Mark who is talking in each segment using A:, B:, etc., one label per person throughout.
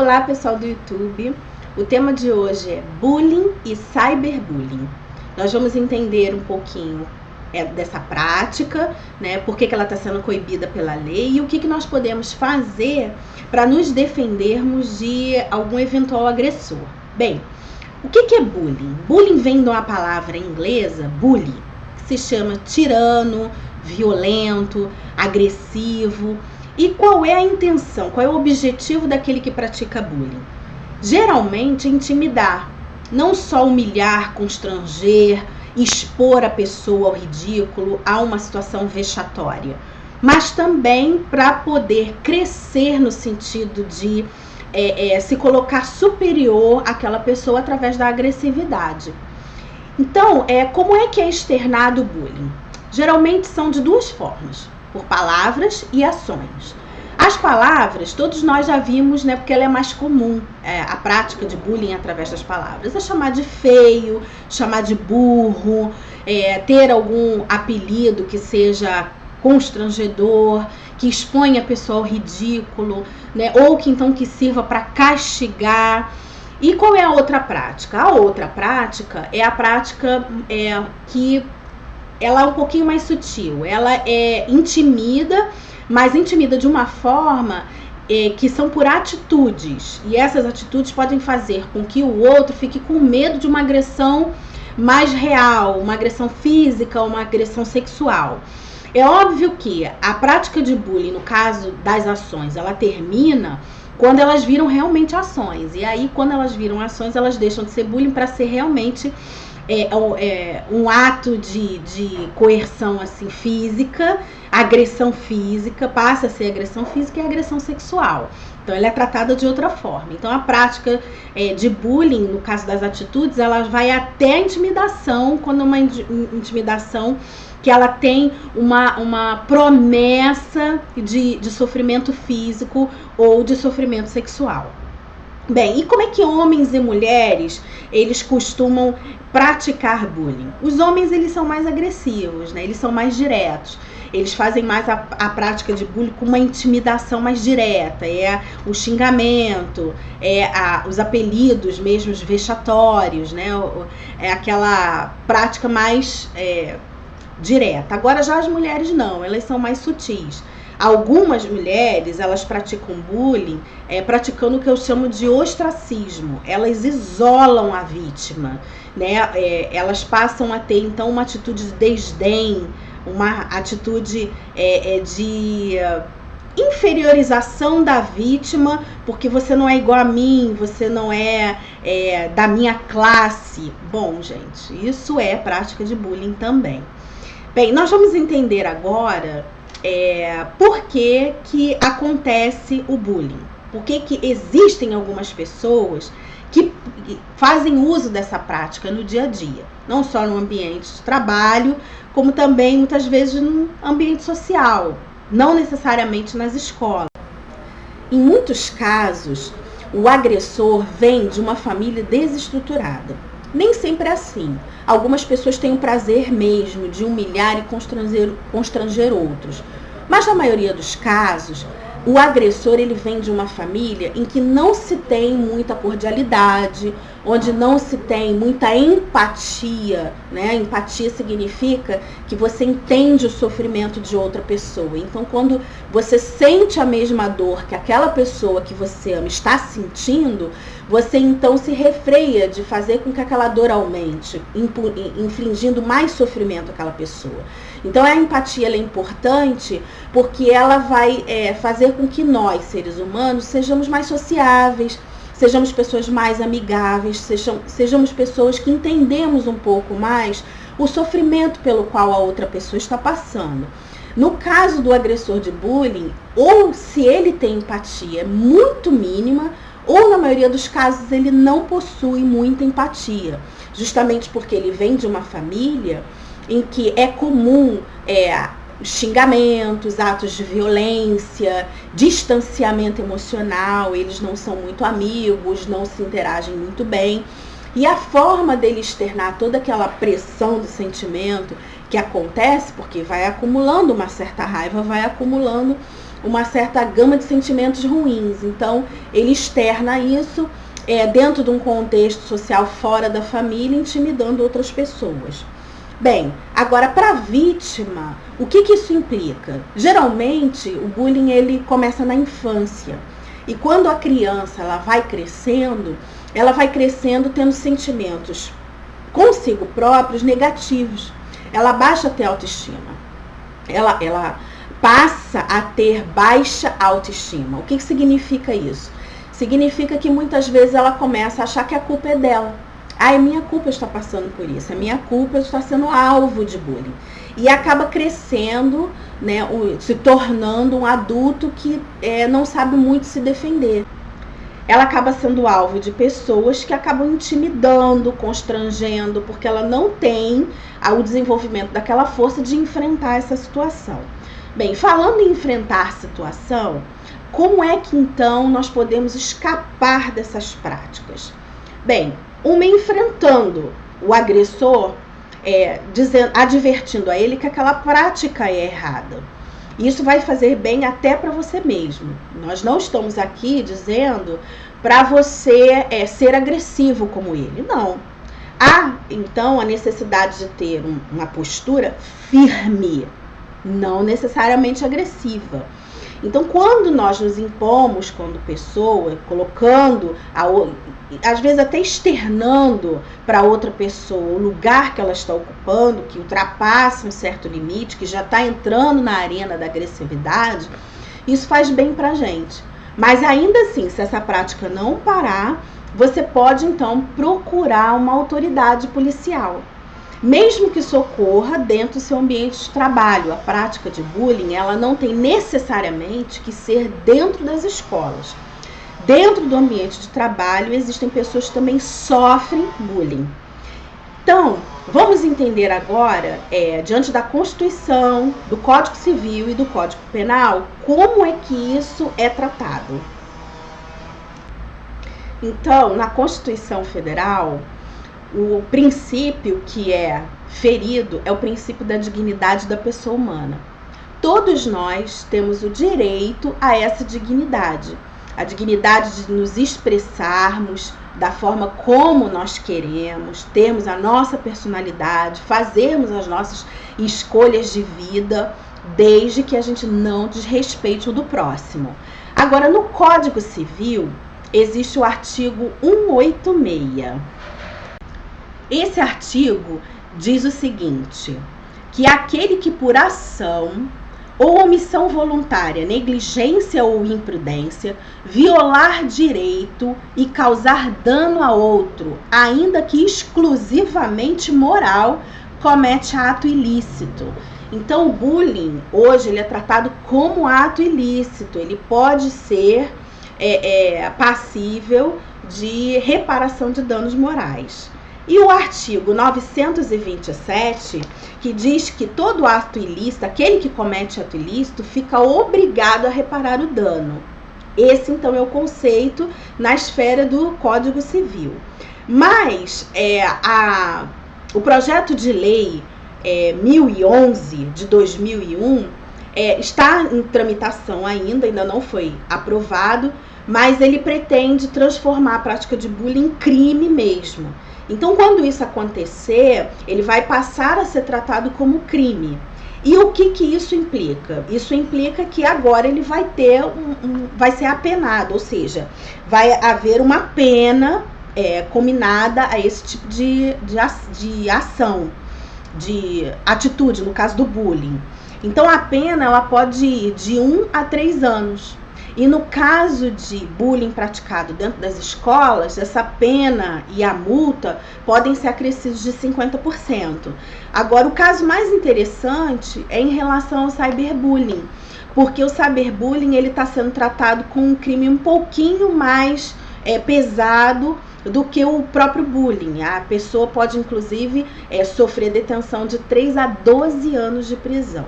A: Olá, pessoal do YouTube. O tema de hoje é bullying e cyberbullying. Nós vamos entender um pouquinho dessa prática, né? Por que ela está sendo coibida pela lei e o que nós podemos fazer para nos defendermos de algum eventual agressor. Bem, o que é bullying? Bullying vem de uma palavra inglesa, bully, que se chama tirano, violento, agressivo. E qual é a intenção? Qual é o objetivo daquele que pratica bullying? Geralmente intimidar, não só humilhar, constranger, expor a pessoa ao ridículo, a uma situação vexatória, mas também para poder crescer no sentido de se colocar superior àquela pessoa através da agressividade. Então, como é que é externado o bullying? Geralmente são de duas formas: por palavras e ações. As palavras, todos nós já vimos, né, porque ela é mais comum, a prática de bullying através das palavras. É chamar de feio, chamar de burro, ter algum apelido que seja constrangedor, que exponha a pessoa ao ridículo, né, ou que então que sirva para castigar. E qual é a outra prática? A outra prática é a prática que ela é um pouquinho mais sutil, ela intimida, mas intimida de uma forma que são por atitudes, e essas atitudes podem fazer com que o outro fique com medo de uma agressão mais real, uma agressão física, uma agressão sexual. É óbvio que a prática de bullying, no caso das ações, ela termina quando elas viram realmente ações, e aí quando elas viram ações, elas deixam de ser bullying para ser realmente um ato de coerção assim, física, agressão física, passa a ser agressão física e agressão sexual. Então ela é tratada de outra forma. Então a prática de bullying, no caso das atitudes, ela vai até a intimidação, quando uma intimidação que ela tem uma promessa de sofrimento físico ou de sofrimento sexual. Bem, e como é que homens e mulheres, eles costumam praticar bullying? Os homens, eles são mais agressivos, né? Eles são mais diretos. Eles fazem mais a prática de bullying com uma intimidação mais direta. O xingamento, os apelidos mesmo, os vexatórios, né? É aquela prática mais direta. Agora já as mulheres não, elas são mais sutis. Algumas mulheres, elas praticam bullying praticando o que eu chamo de ostracismo. Elas isolam a vítima, né? Elas passam a ter, então, uma atitude de desdém, uma atitude de inferiorização da vítima, porque você não é igual a mim, você não é da minha classe. Bom, gente, isso é prática de bullying também. Bem, nós vamos entender agora por que acontece o bullying. Por que existem algumas pessoas que fazem uso dessa prática no dia a dia. Não só no ambiente de trabalho, como também muitas vezes no ambiente social. Não necessariamente nas escolas. Em muitos casos, o agressor vem de uma família desestruturada. Nem sempre é assim. Algumas pessoas têm o prazer mesmo de humilhar e constranger outros. Mas na maioria dos casos, o agressor ele vem de uma família em que não se tem muita cordialidade, onde não se tem muita empatia, né? Empatia significa que você entende o sofrimento de outra pessoa. Então, quando você sente a mesma dor que aquela pessoa que você ama está sentindo, você então se refreia de fazer com que aquela dor aumente, infligindo mais sofrimento àquela pessoa. Então a empatia ela é importante porque ela vai fazer com que nós, seres humanos, sejamos mais sociáveis, sejamos pessoas mais amigáveis, sejamos pessoas que entendemos um pouco mais o sofrimento pelo qual a outra pessoa está passando. No caso do agressor de bullying, ou se ele tem empatia muito mínima, ou na maioria dos casos ele não possui muita empatia, justamente porque ele vem de uma família em que é comum xingamentos, atos de violência, distanciamento emocional, eles não são muito amigos, não se interagem muito bem. E a forma dele externar toda aquela pressão do sentimento que acontece, porque vai acumulando uma certa raiva, vai acumulando uma certa gama de sentimentos ruins. Então, ele externa isso dentro de um contexto social fora da família, intimidando outras pessoas. Bem, agora para a vítima, o que isso implica? Geralmente, o bullying ele começa na infância. E quando a criança ela vai crescendo tendo sentimentos consigo próprios negativos. Ela baixa a ter autoestima. Ela passa a ter baixa autoestima. O que significa isso? Significa que muitas vezes ela começa a achar que a culpa é dela. É minha culpa estar passando por isso, é minha culpa estar sendo alvo de bullying. E acaba crescendo, né, se tornando um adulto que não sabe muito se defender. Ela acaba sendo alvo de pessoas que acabam intimidando, constrangendo, porque ela não tem o desenvolvimento daquela força de enfrentar essa situação. Bem, falando em enfrentar situação, como é que então nós podemos escapar dessas práticas? Bem, enfrentando o agressor, advertindo a ele que aquela prática é errada. Isso vai fazer bem até para você mesmo. Nós não estamos aqui dizendo para você ser agressivo como ele. Não. Há, então, a necessidade de ter uma postura firme, não necessariamente agressiva. Então, quando nós nos impomos quando pessoa, colocando, às vezes até externando para outra pessoa o lugar que ela está ocupando, que ultrapassa um certo limite, que já está entrando na arena da agressividade, isso faz bem para a gente. Mas ainda assim, se essa prática não parar, você pode então procurar uma autoridade policial. Mesmo que socorra dentro do seu ambiente de trabalho. A prática de bullying, ela não tem necessariamente que ser dentro das escolas. Dentro do ambiente de trabalho, existem pessoas que também sofrem bullying. Então, vamos entender agora, diante da Constituição, do Código Civil e do Código Penal, como é que isso é tratado. Então, na Constituição Federal, o princípio que é ferido é o princípio da dignidade da pessoa humana. Todos nós temos o direito a essa dignidade. A dignidade de nos expressarmos da forma como nós queremos, termos a nossa personalidade, fazermos as nossas escolhas de vida, desde que a gente não desrespeite o do próximo. Agora, no Código Civil, existe o artigo 186. Esse artigo diz o seguinte, que aquele que por ação ou omissão voluntária, negligência ou imprudência, violar direito e causar dano a outro, ainda que exclusivamente moral, comete ato ilícito. Então, o bullying, hoje, ele é tratado como ato ilícito. Ele pode ser passível de reparação de danos morais. E o artigo 927, que diz que todo ato ilícito, aquele que comete ato ilícito, fica obrigado a reparar o dano. Esse, então, é o conceito na esfera do Código Civil. Mas o projeto de lei 1011 de 2001 está em tramitação ainda não foi aprovado, mas ele pretende transformar a prática de bullying em crime mesmo. Então, quando isso acontecer, ele vai passar a ser tratado como crime. E o que isso implica? Isso implica que agora ele vai ter vai ser apenado, ou seja, vai haver uma pena combinada a esse tipo de ação, de atitude, no caso do bullying. Então, a pena ela pode ir de 1 a 3 anos. E no caso de bullying praticado dentro das escolas, essa pena e a multa podem ser acrescidos de 50%. Agora, o caso mais interessante é em relação ao cyberbullying, porque o cyberbullying ele está sendo tratado com um crime um pouquinho mais pesado do que o próprio bullying. A pessoa pode, inclusive, sofrer detenção de 3 a 12 anos de prisão.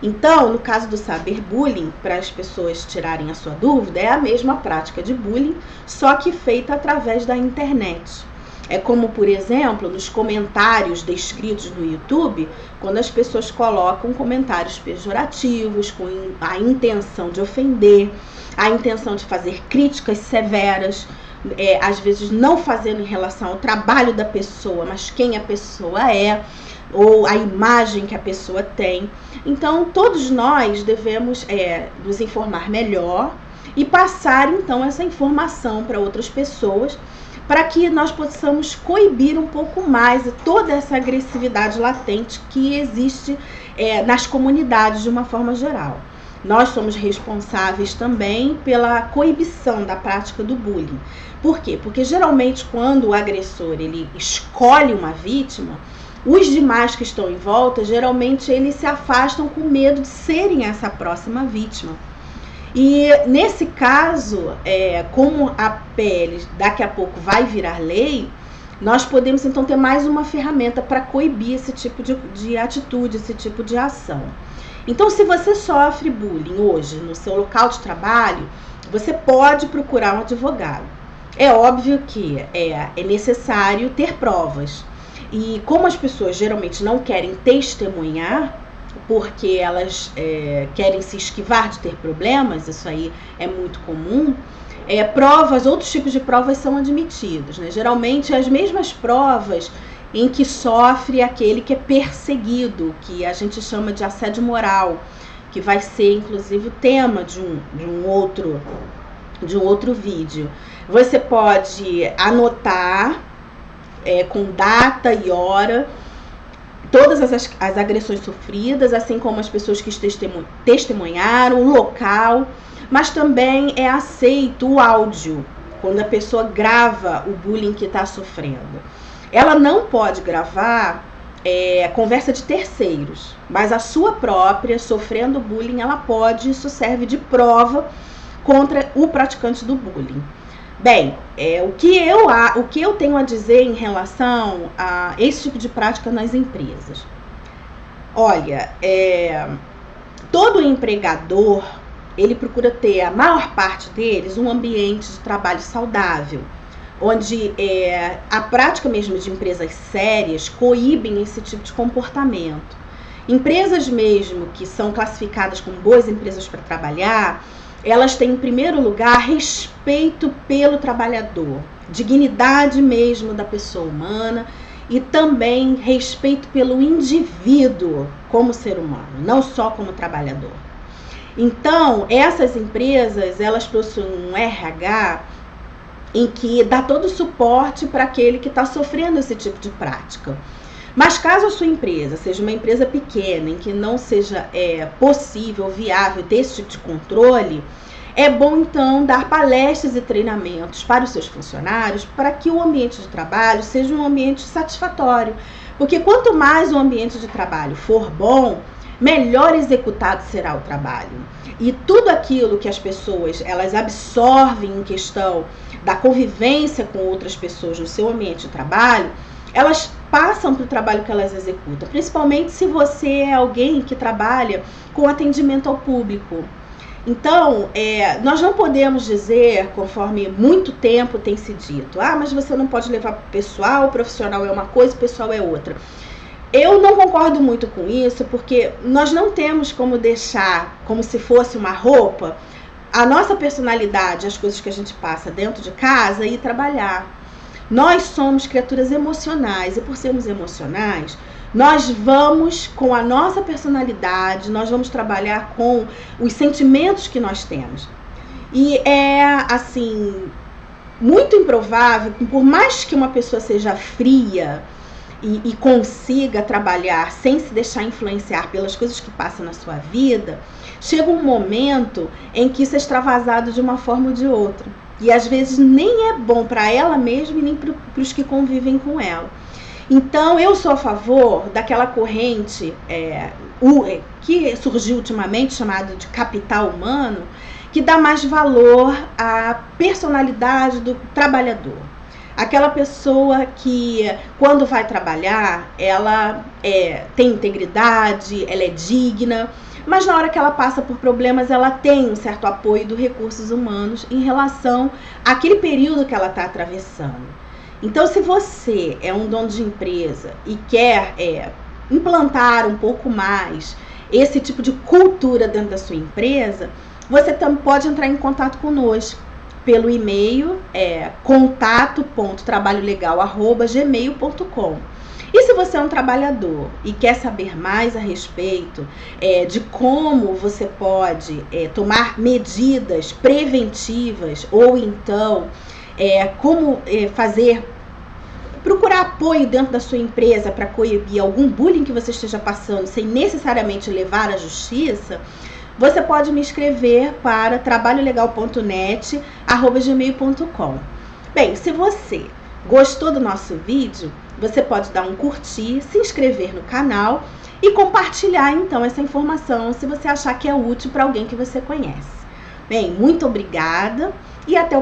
A: Então, no caso do cyberbullying, para as pessoas tirarem a sua dúvida, é a mesma prática de bullying, só que feita através da internet. É como, por exemplo, nos comentários descritos no YouTube, quando as pessoas colocam comentários pejorativos, com a intenção de ofender, a intenção de fazer críticas severas, às vezes não fazendo em relação ao trabalho da pessoa, mas quem a pessoa é, ou a imagem que a pessoa tem. Então, todos nós devemos nos informar melhor e passar, então, essa informação para outras pessoas, para que nós possamos coibir um pouco mais toda essa agressividade latente que existe nas comunidades de uma forma geral. Nós somos responsáveis também pela coibição da prática do bullying. Por quê? Porque geralmente quando o agressor ele escolhe uma vítima, os demais que estão em volta, geralmente eles se afastam com medo de serem essa próxima vítima. E nesse caso, como a PL daqui a pouco vai virar lei, nós podemos então ter mais uma ferramenta para coibir esse tipo de atitude, esse tipo de ação. Então, se você sofre bullying hoje no seu local de trabalho, você pode procurar um advogado. É óbvio que é necessário ter provas. E como as pessoas geralmente não querem testemunhar, porque elas querem se esquivar de ter problemas, isso aí é muito comum, outros tipos de provas são admitidos, né? Geralmente as mesmas provas em que sofre aquele que é perseguido, que a gente chama de assédio moral, que vai ser inclusive o tema de um outro vídeo. Você pode anotar com data e hora todas as agressões sofridas, assim como as pessoas que testemunharam, o local, mas também é aceito o áudio, quando a pessoa grava o bullying que está sofrendo. Ela não pode gravar conversa de terceiros, mas a sua própria, sofrendo bullying, ela pode, isso serve de prova contra o praticante do bullying. Bem, o que eu tenho a dizer em relação a esse tipo de prática nas empresas? Olha, todo empregador, ele procura ter, a maior parte deles, um ambiente de trabalho saudável, onde a prática mesmo de empresas sérias coíbem esse tipo de comportamento. Empresas mesmo que são classificadas como boas empresas para trabalhar, elas têm, em primeiro lugar, respeito pelo trabalhador, dignidade mesmo da pessoa humana e também respeito pelo indivíduo como ser humano, não só como trabalhador. Então, essas empresas, elas possuem um RH em que dá todo o suporte para aquele que está sofrendo esse tipo de prática. Mas caso a sua empresa seja uma empresa pequena, em que não seja possível, viável ter esse tipo de controle, é bom então dar palestras e treinamentos para os seus funcionários para que o ambiente de trabalho seja um ambiente satisfatório. Porque quanto mais o ambiente de trabalho for bom, melhor executado será o trabalho. E tudo aquilo que as pessoas elas absorvem em questão da convivência com outras pessoas no seu ambiente de trabalho, elas passam para o trabalho que elas executam, principalmente se você é alguém que trabalha com atendimento ao público. Então, nós não podemos dizer, conforme muito tempo tem se dito, mas você não pode levar para o pessoal, o profissional é uma coisa, o pessoal é outra. Eu não concordo muito com isso, porque nós não temos como deixar como se fosse uma roupa a nossa personalidade, as coisas que a gente passa dentro de casa e ir trabalhar. Nós somos criaturas emocionais e por sermos emocionais, nós vamos com a nossa personalidade, nós vamos trabalhar com os sentimentos que nós temos. E é assim, muito improvável, por mais que uma pessoa seja fria e consiga trabalhar sem se deixar influenciar pelas coisas que passam na sua vida, chega um momento em que isso é extravasado de uma forma ou de outra. E às vezes nem é bom para ela mesma e nem para os que convivem com ela. Então eu sou a favor daquela corrente que surgiu ultimamente, chamada de capital humano, que dá mais valor à personalidade do trabalhador. Aquela pessoa que, quando vai trabalhar, ela tem integridade, ela é digna, mas na hora que ela passa por problemas, ela tem um certo apoio dos recursos humanos em relação àquele período que ela está atravessando. Então, se você é um dono de empresa e quer implantar um pouco mais esse tipo de cultura dentro da sua empresa, você também pode entrar em contato conosco pelo e-mail contato.trabalholegal@gmail.com. E se você é um trabalhador e quer saber mais a respeito de como você pode tomar medidas preventivas ou então como procurar apoio dentro da sua empresa para coibir algum bullying que você esteja passando sem necessariamente levar à justiça, você pode me escrever para trabalholegal.net@gmail.com. Bem, se você gostou do nosso vídeo, você pode dar um curtir, se inscrever no canal e compartilhar então essa informação se você achar que é útil para alguém que você conhece. Bem, muito obrigada e até o